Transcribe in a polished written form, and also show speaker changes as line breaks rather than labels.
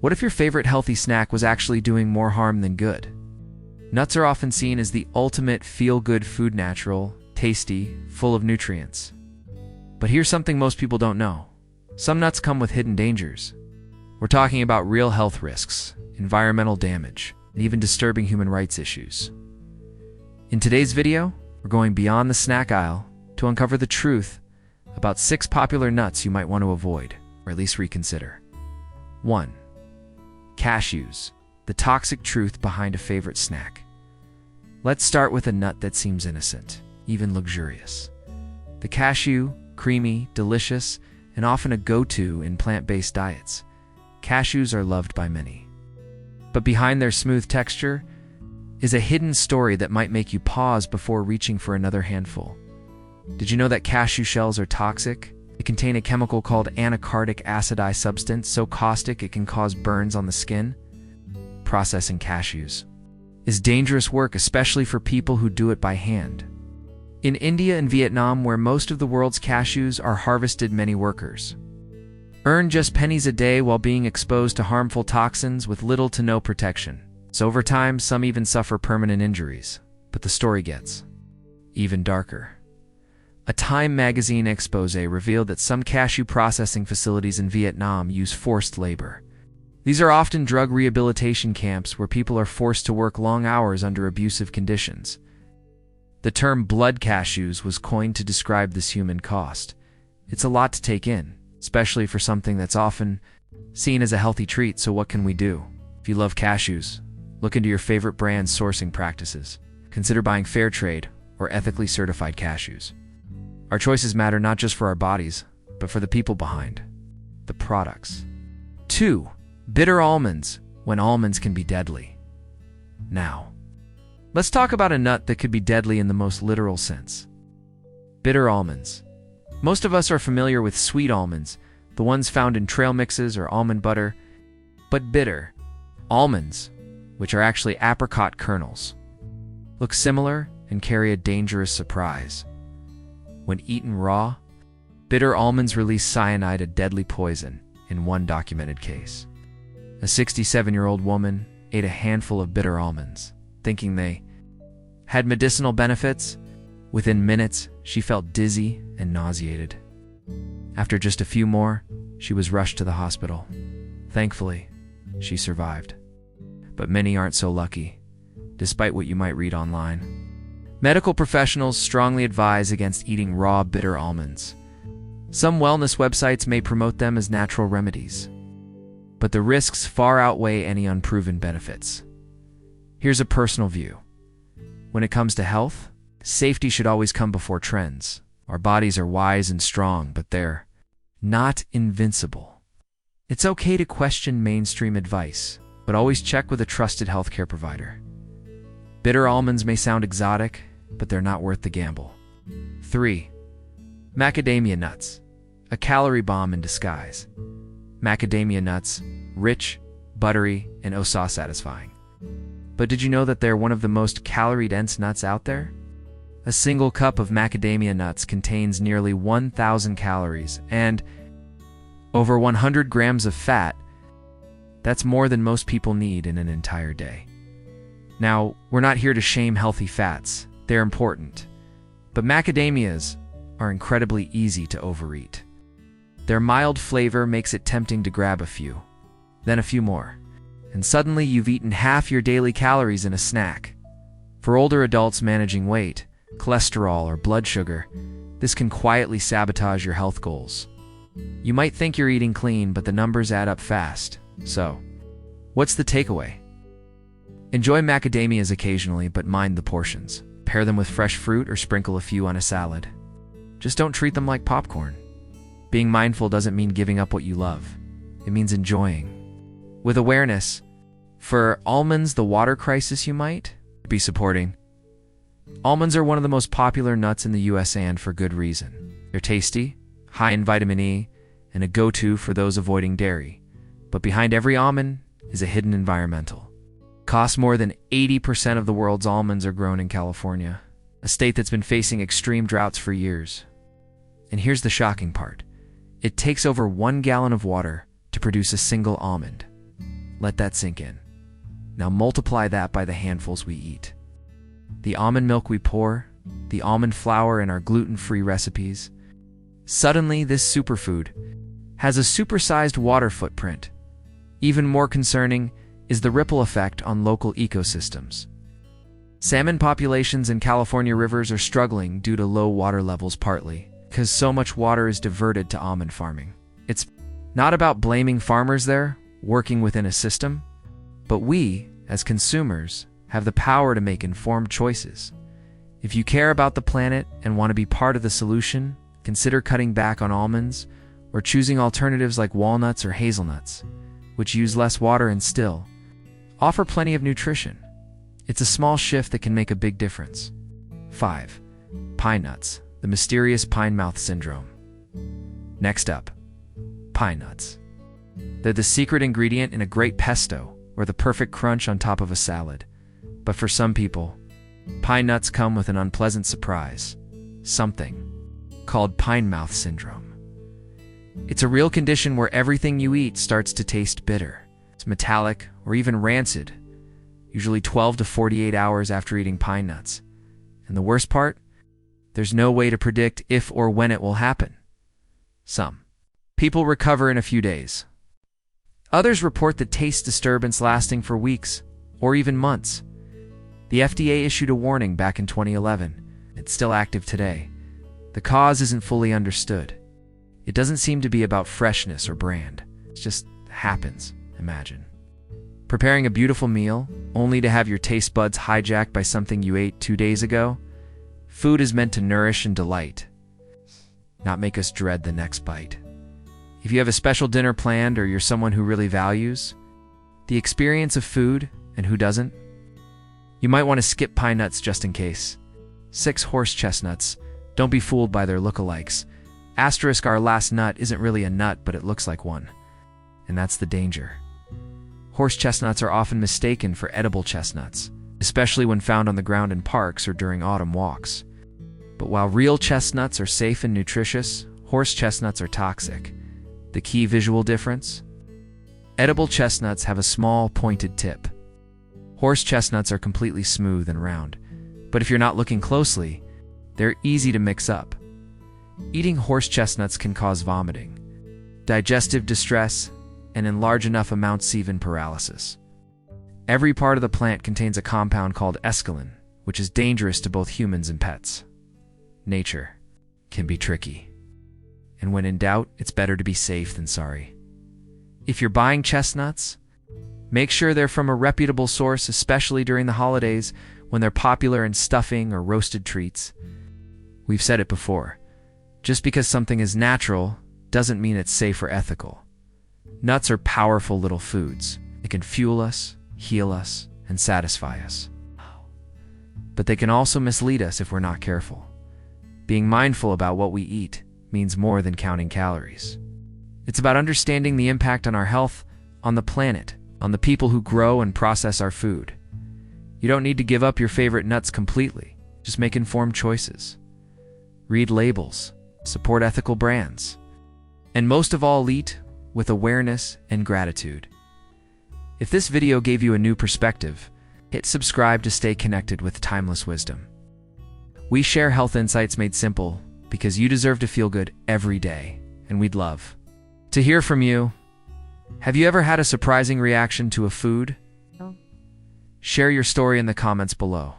What if your favorite healthy snack was actually doing more harm than good? Nuts are often seen as the ultimate feel-good food, natural, tasty, full of nutrients. But here's something most people don't know. Some nuts come with hidden dangers. We're talking about real health risks, environmental damage, and even disturbing human rights issues. In today's video, we're going beyond the snack aisle to uncover the truth about 6 popular nuts you might want to avoid, or at least reconsider. 1. Cashews, the toxic truth behind a favorite snack. Let's start with a nut that seems innocent, even luxurious. The cashew, creamy, delicious, and often a go-to in plant-based diets. Cashews are loved by many. But behind their smooth texture is a hidden story that might make you pause before reaching for another handful. Did you know that cashew shells are toxic? They contain a chemical called anacardic acid substance, so caustic it can cause burns on the skin. Processing cashews is dangerous work, especially for people who do it by hand. In India and Vietnam, where most of the world's cashews are harvested, many workers earn just pennies a day while being exposed to harmful toxins with little to no protection. So over time, some even suffer permanent injuries. But the story gets even darker. A Time magazine expose revealed that some cashew processing facilities in Vietnam use forced labor. These are often drug rehabilitation camps where people are forced to work long hours under abusive conditions. The term blood cashews was coined to describe this human cost. It's a lot to take in, especially for something that's often seen as a healthy treat. So what can we do? If you love cashews, look into your favorite brand's sourcing practices. Consider buying fair trade or ethically certified cashews. Our choices matter not just for our bodies, but for the people behind the products. 2. Bitter almonds, when almonds can be deadly. Now, let's talk about a nut that could be deadly in the most literal sense. Bitter almonds. Most of us are familiar with sweet almonds, the ones found in trail mixes or almond butter, but bitter almonds, which are actually apricot kernels, look similar and carry a dangerous surprise. When eaten raw, bitter almonds release cyanide, a deadly poison, in one documented case. A 67-year-old woman ate a handful of bitter almonds, thinking they had medicinal benefits. Within minutes, she felt dizzy and nauseated. After just a few more, she was rushed to the hospital. Thankfully, she survived. But many aren't so lucky, despite what you might read online. Medical professionals strongly advise against eating raw bitter almonds. Some wellness websites may promote them as natural remedies, but the risks far outweigh any unproven benefits. Here's a personal view. When it comes to health, safety should always come before trends. Our bodies are wise and strong, but they're not invincible. It's okay to question mainstream advice, but always check with a trusted healthcare provider. Bitter almonds may sound exotic, but they're not worth the gamble. 3. Macadamia nuts, a calorie bomb in disguise. Macadamia nuts, rich, buttery, and oh so satisfying. But did you know that they're one of the most calorie-dense nuts out there? A single cup of macadamia nuts contains nearly 1,000 calories and over 100 grams of fat. That's more than most people need in an entire day. Now, we're not here to shame healthy fats. They're important. But macadamias are incredibly easy to overeat. Their mild flavor makes it tempting to grab a few, then a few more, and suddenly you've eaten half your daily calories in a snack. For older adults managing weight, cholesterol, or blood sugar, this can quietly sabotage your health goals. You might think you're eating clean, but the numbers add up fast. So, what's the takeaway? Enjoy macadamias occasionally, but mind the portions. Pair them with fresh fruit or sprinkle a few on a salad. Just don't treat them like popcorn. Being mindful doesn't mean giving up what you love. It means enjoying. With awareness for almonds, the water crisis you might be supporting. Almonds are one of the most popular nuts in the US, and for good reason. They're tasty, high in vitamin E, and a go-to for those avoiding dairy. But behind every almond is a hidden environmental. Costs more than 80% of the world's almonds are grown in California, a state that's been facing extreme droughts for years. And here's the shocking part. It takes over 1 gallon of water to produce a single almond. Let that sink in. Now multiply that by the handfuls we eat. The almond milk we pour, the almond flour in our gluten-free recipes. Suddenly, this superfood has a supersized water footprint. Even more concerning is the ripple effect on local ecosystems. Salmon populations in California rivers are struggling due to low water levels, partly because so much water is diverted to almond farming. It's not about blaming farmers there, working within a system, but we, as consumers, have the power to make informed choices. If you care about the planet and want to be part of the solution, consider cutting back on almonds or choosing alternatives like walnuts or hazelnuts, which use less water and still offer plenty of nutrition. It's a small shift that can make a big difference. 5. Pine nuts, the mysterious pine mouth syndrome. Next up, pine nuts. They're the secret ingredient in a great pesto or the perfect crunch on top of a salad. But for some people, pine nuts come with an unpleasant surprise, something called pine mouth syndrome. It's a real condition where everything you eat starts to taste bitter. It's metallic or even rancid, usually 12 to 48 hours after eating pine nuts. And the worst part? There's no way to predict if or when it will happen. Some people recover in a few days. Others report the taste disturbance lasting for weeks or even months. The FDA issued a warning back in 2011. It's still active today. The cause isn't fully understood. It doesn't seem to be about freshness or brand. It just happens, imagine. Preparing a beautiful meal, only to have your taste buds hijacked by something you ate 2 days ago? Food is meant to nourish and delight, not make us dread the next bite. If you have a special dinner planned or you're someone who really values the experience of food, and who doesn't, you might want to skip pine nuts just in case. 6. Horse chestnuts. Don't be fooled by their lookalikes. Asterisk, our last nut isn't really a nut, but it looks like one. And that's the danger. Horse chestnuts are often mistaken for edible chestnuts, especially when found on the ground in parks or during autumn walks. But while real chestnuts are safe and nutritious, horse chestnuts are toxic. The key visual difference? Edible chestnuts have a small, pointed tip. Horse chestnuts are completely smooth and round, but if you're not looking closely, they're easy to mix up. Eating horse chestnuts can cause vomiting, digestive distress, and in large enough amounts even paralysis. Every part of the plant contains a compound called escalin, which is dangerous to both humans and pets. Nature can be tricky, and when in doubt, it's better to be safe than sorry. If you're buying chestnuts, make sure they're from a reputable source, especially during the holidays when they're popular in stuffing or roasted treats. We've said it before. Just because something is natural doesn't mean it's safe or ethical. Nuts are powerful little foods. They can fuel us, heal us, and satisfy us. But they can also mislead us if we're not careful. Being mindful about what we eat means more than counting calories. It's about understanding the impact on our health, on the planet, on the people who grow and process our food. You don't need to give up your favorite nuts completely. Just make informed choices. Read labels, support ethical brands, and most of all, eat with awareness and gratitude. If this video gave you a new perspective, hit subscribe to stay connected with timeless wisdom. We share health insights made simple because you deserve to feel good every day, and we'd love to hear from you. Have you ever had a surprising reaction to a food? No. Share your story in the comments below.